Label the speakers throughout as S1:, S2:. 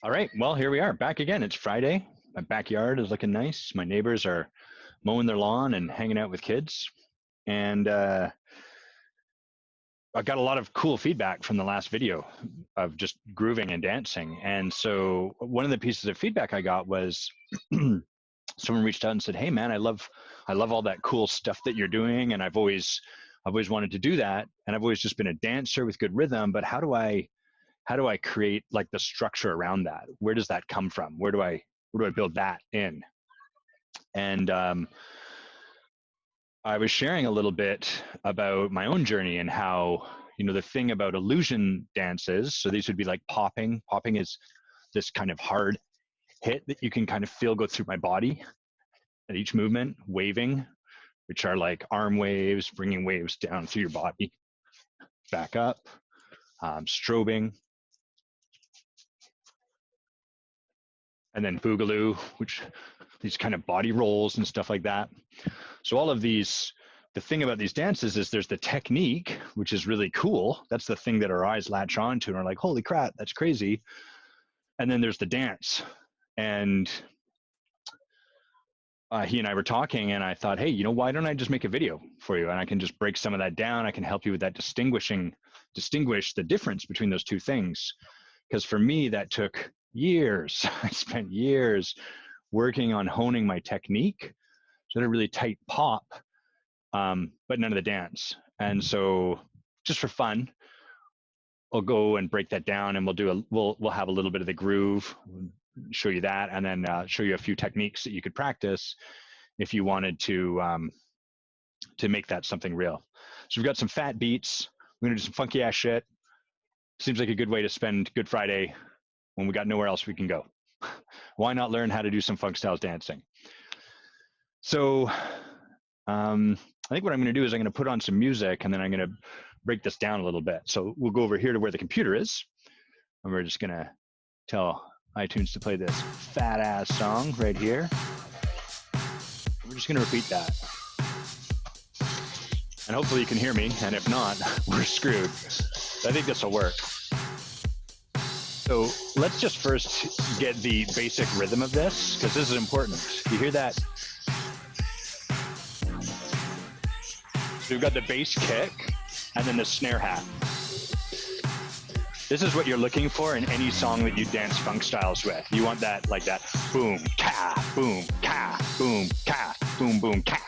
S1: All right, well, here we are back again. It's Friday. My backyard is looking nice. My neighbors are mowing their lawn and hanging out with kids. And I got a lot of cool feedback from the last video of just grooving and dancing. And so one of the pieces of feedback I got was someone reached out and said, "Hey man, I love all that cool stuff that you're doing, and I've always wanted to do that, and I've always just been a dancer with good rhythm, but how do I create like the structure around that? Where does that come from? Where do I build that in?" And I was sharing a little bit about my own journey and how, the thing about illusion dances. So these would be like popping. Popping is this kind of hard hit that you can kind of feel go through my body at each movement. Waving, which are like arm waves, bringing waves down through your body, back up. Strobing, and then boogaloo, which these kind of body rolls and stuff like that. So all of these, the thing about these dances is there's the technique, which is really cool. That's the thing that our eyes latch on to and are like, holy crap, that's crazy. And then there's the dance. And he and I were talking, and I thought, hey, why don't I just make a video for you? And I can just break some of that down. I can help you with that distinguish the difference between those two things. Because for me, that took years. I spent years working on honing my technique. So I had a really tight pop, but none of the dance. And so just for fun, I'll go and break that down, and we'll have a little bit of the groove, show you that, and then show you a few techniques that you could practice if you wanted to make that something real. So we've got some fat beats. We're gonna do some funky ass shit. Seems like a good way to spend Good Friday when we got nowhere else we can go. Why not learn how to do some funk styles dancing? So I think what I'm going to do is I'm going to put on some music, and then I'm going to break this down a little bit. So we'll go over here to where the computer is, and we're just going to tell iTunes to play this fat ass song right here. We're just going to repeat that. And hopefully you can hear me, and if not, we're screwed. I think this will work. So let's just first get the basic rhythm of this, because this is important. You hear that? So we've got the bass kick and then the snare hat. This is what you're looking for in any song that you dance funk styles with. You want that, like that, boom, ka, boom, ka, boom, ka, boom, boom, ka.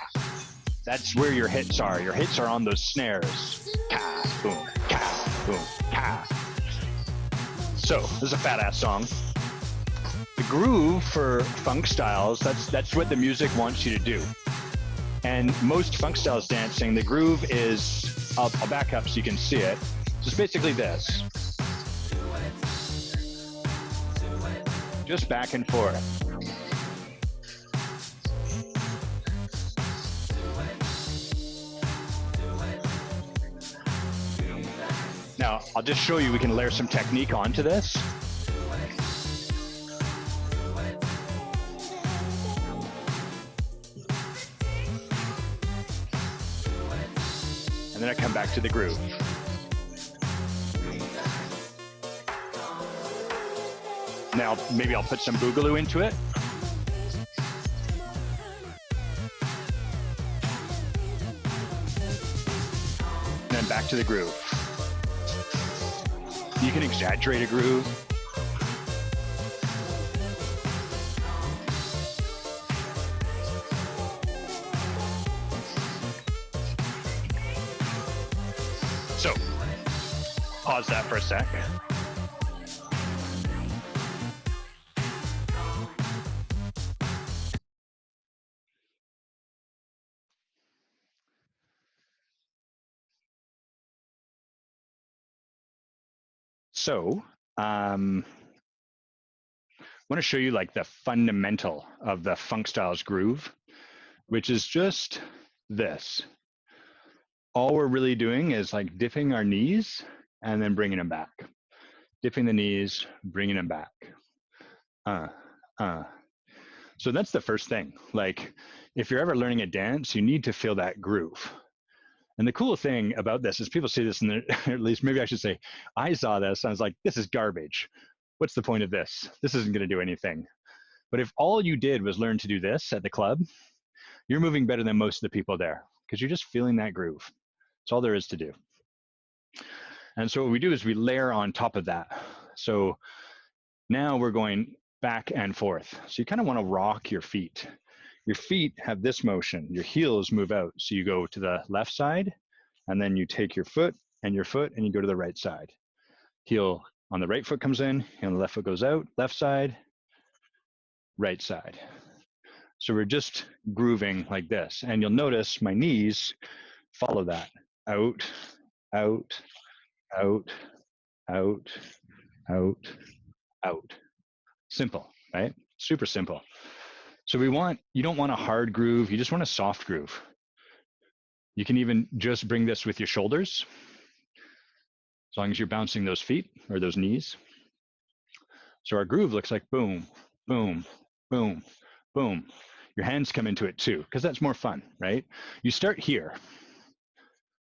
S1: That's where your hits are. Your hits are on those snares. Ka, boom, ka, boom, ka. So this is a fat ass song. The groove for funk styles, that's what the music wants you to do. And most funk styles dancing, the groove is, I'll back up so you can see it. So it's basically this. Just back and forth. Now, I'll just show you, we can layer some technique onto this. And then I come back to the groove. Now, maybe I'll put some boogaloo into it. And then back to the groove. You can exaggerate a groove. So, pause that for a sec. So, I want to show you like the fundamental of the funk styles groove, which is just this. All we're really doing is like dipping our knees and then bringing them back. Dipping the knees, bringing them back. So that's the first thing. Like, if you're ever learning a dance, you need to feel that groove. And the cool thing about this is people see this, and at least maybe I should say, I saw this, and I was like, this is garbage. what's the point of this? This isn't going to do anything. But if all you did was learn to do this at the club, you're moving better than most of the people there because you're just feeling that groove. That's all there is to do. And so what we do is we layer on top of that. So now we're going back and forth. So you kind of want to rock your feet. Your feet have this motion. Your heels move out. So you go to the left side, and then you take your foot, and you go to the right side. Heel on the right foot comes in, and the left foot goes out, left side, right side. So we're just grooving like this. And you'll notice my knees follow that. Out, out, out, out, out, out. Simple, right? Super simple. So you don't want a hard groove, you just want a soft groove. You can even just bring this with your shoulders, as long as you're bouncing those feet or those knees. So our groove looks like boom, boom, boom, boom. Your hands come into it too, because that's more fun, right? You start here,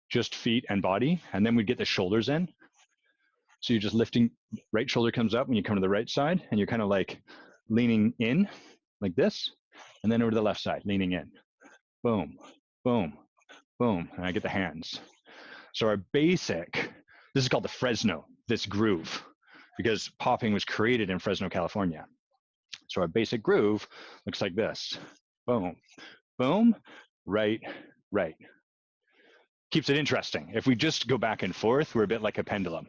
S1: just feet and body, and then we get the shoulders in. So you're just lifting, right shoulder comes up when you come to the right side, and you're kind of like leaning in like this, and then over to the left side, leaning in. Boom, boom, boom, and I get the hands. So our basic, this is called the Fresno, this groove, because popping was created in Fresno, California. So our basic groove looks like this. Boom, boom, right, right. Keeps it interesting. If we just go back and forth, we're a bit like a pendulum.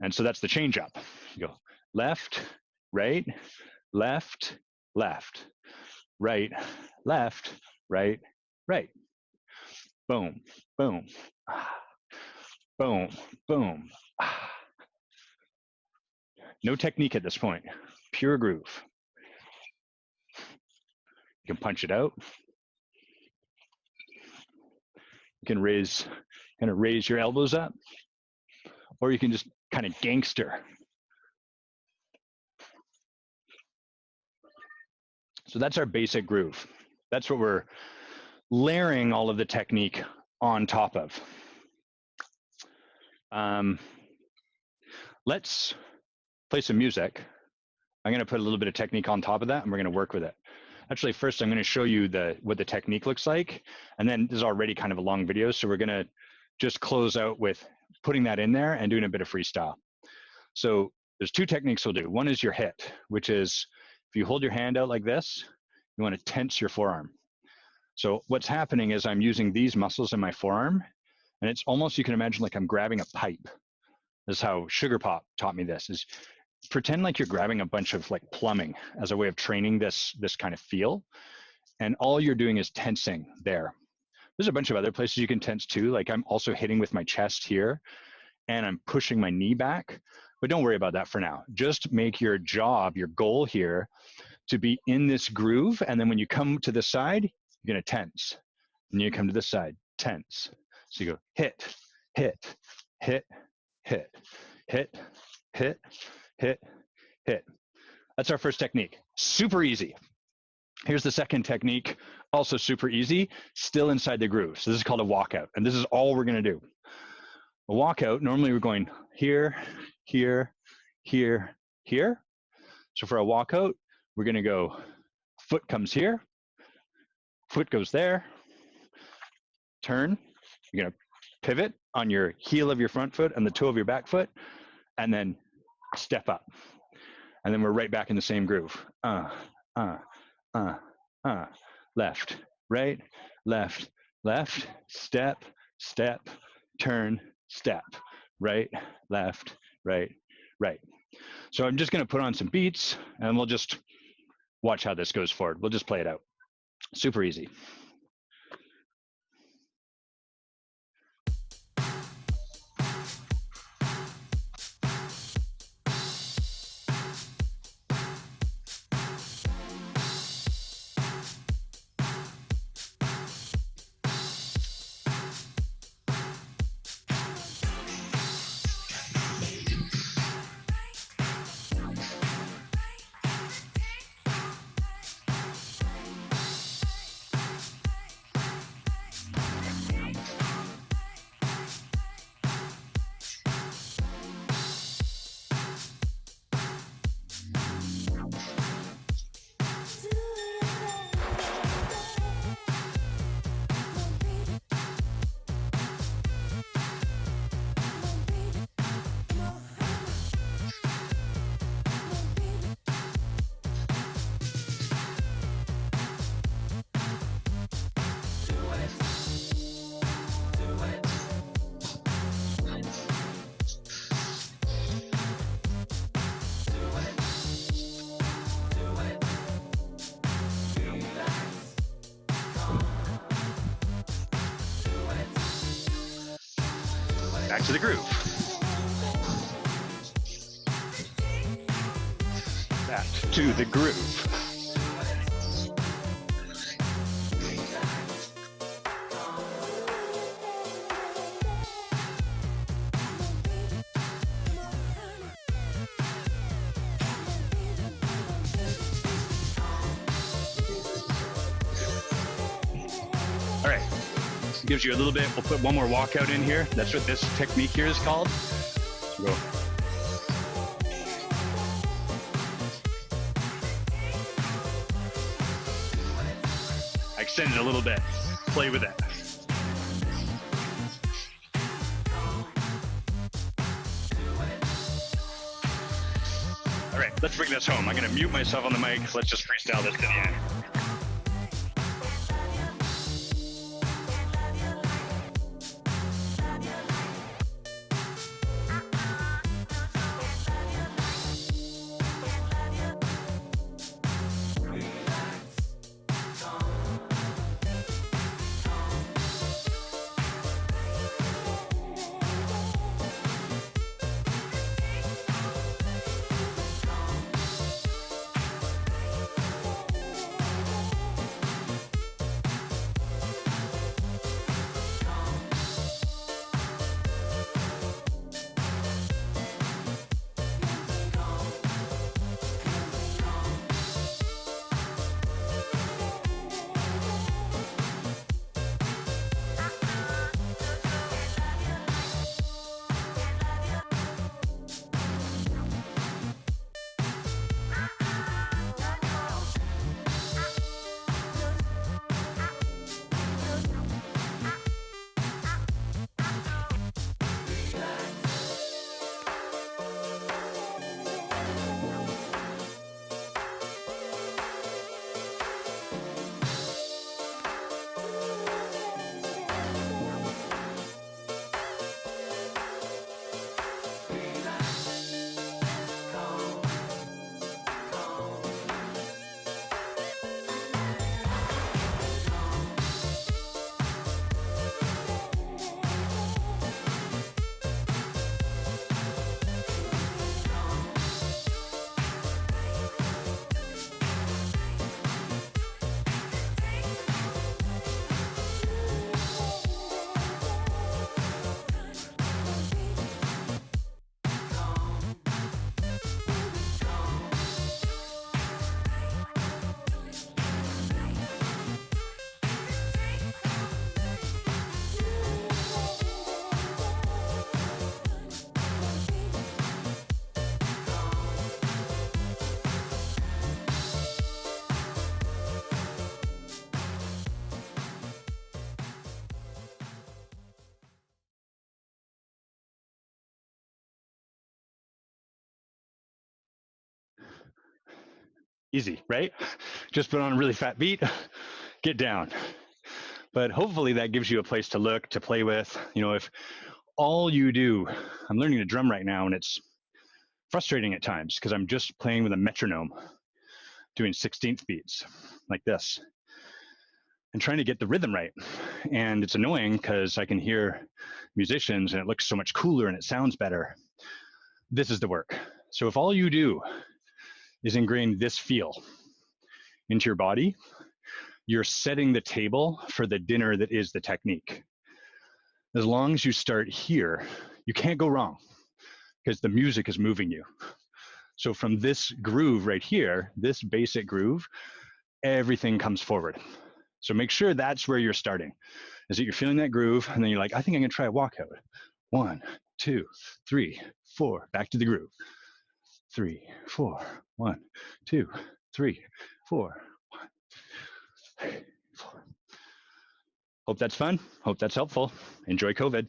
S1: And so that's the change up. You go left, right, left, left, right, left, right, right. Boom, boom, boom, boom. No technique at this point, pure groove. You can punch it out. You can raise your elbows up, or you can just kind of gangster. So that's our basic groove. That's what we're layering all of the technique on top of. Let's play some music. I'm going to put a little bit of technique on top of that, and we're going to work with it. Actually, first I'm going to show you what the technique looks like, and then this is already kind of a long video, so we're going to just close out with putting that in there and doing a bit of freestyle. So there's two techniques we'll do. One is your hit, which is if you hold your hand out like this, you want to tense your forearm. So what's happening is I'm using these muscles in my forearm, and it's almost, you can imagine like I'm grabbing a pipe. This is how Sugar Pop taught me this, is pretend like you're grabbing a bunch of like plumbing as a way of training this kind of feel. And all you're doing is tensing there. There's a bunch of other places you can tense too. Like I'm also hitting with my chest here, and I'm pushing my knee back, but don't worry about that for now. Just make your goal here to be in this groove. And then when you come to the side, you're gonna tense. And you come to this side, tense. So you go hit, hit, hit, hit, hit, hit, hit, hit. That's our first technique. Super easy. Here's the second technique, also super easy, still inside the groove. So this is called a walkout, and this is all we're gonna do. A walkout, normally we're going here, here, here, here. So for a walkout, we're gonna go, foot comes here, foot goes there, turn, you're gonna pivot on your heel of your front foot and the toe of your back foot, and then step up. And then we're right back in the same groove. Left, right, left, left, step, step, turn, step, right, left, right, right. So I'm just gonna put on some beats and we'll just watch how this goes forward. We'll just play it out. Super easy. Back to the groove. Back to the groove. All right, gives you a little bit. We'll put one more walkout in here. That's what this technique here is called. So go. I extend it a little bit. Play with it. All right, let's bring this home. I'm gonna mute myself on the mic. Let's just freestyle this to the end. Easy, right? Just put on a really fat beat, get down. But hopefully that gives you a place to look, to play with. You know, if all you do, I'm learning to drum right now and it's frustrating at times because I'm just playing with a metronome, doing 16th beats like this and trying to get the rhythm right. And it's annoying because I can hear musicians and it looks so much cooler and it sounds better. This is the work. So if all you do is ingrain this feel into your body, you're setting the table for the dinner that is the technique. As long as you start here, you can't go wrong because the music is moving you. So from this groove right here, this basic groove, everything comes forward. So make sure that's where you're starting, is that you're feeling that groove and then you're like, I think I'm gonna try a walkout. 1, 2, 3, 4, back to the groove. 3, 4, 1, 2, 3, 4, 1, 4. Hope that's fun. Hope that's helpful. Enjoy COVID.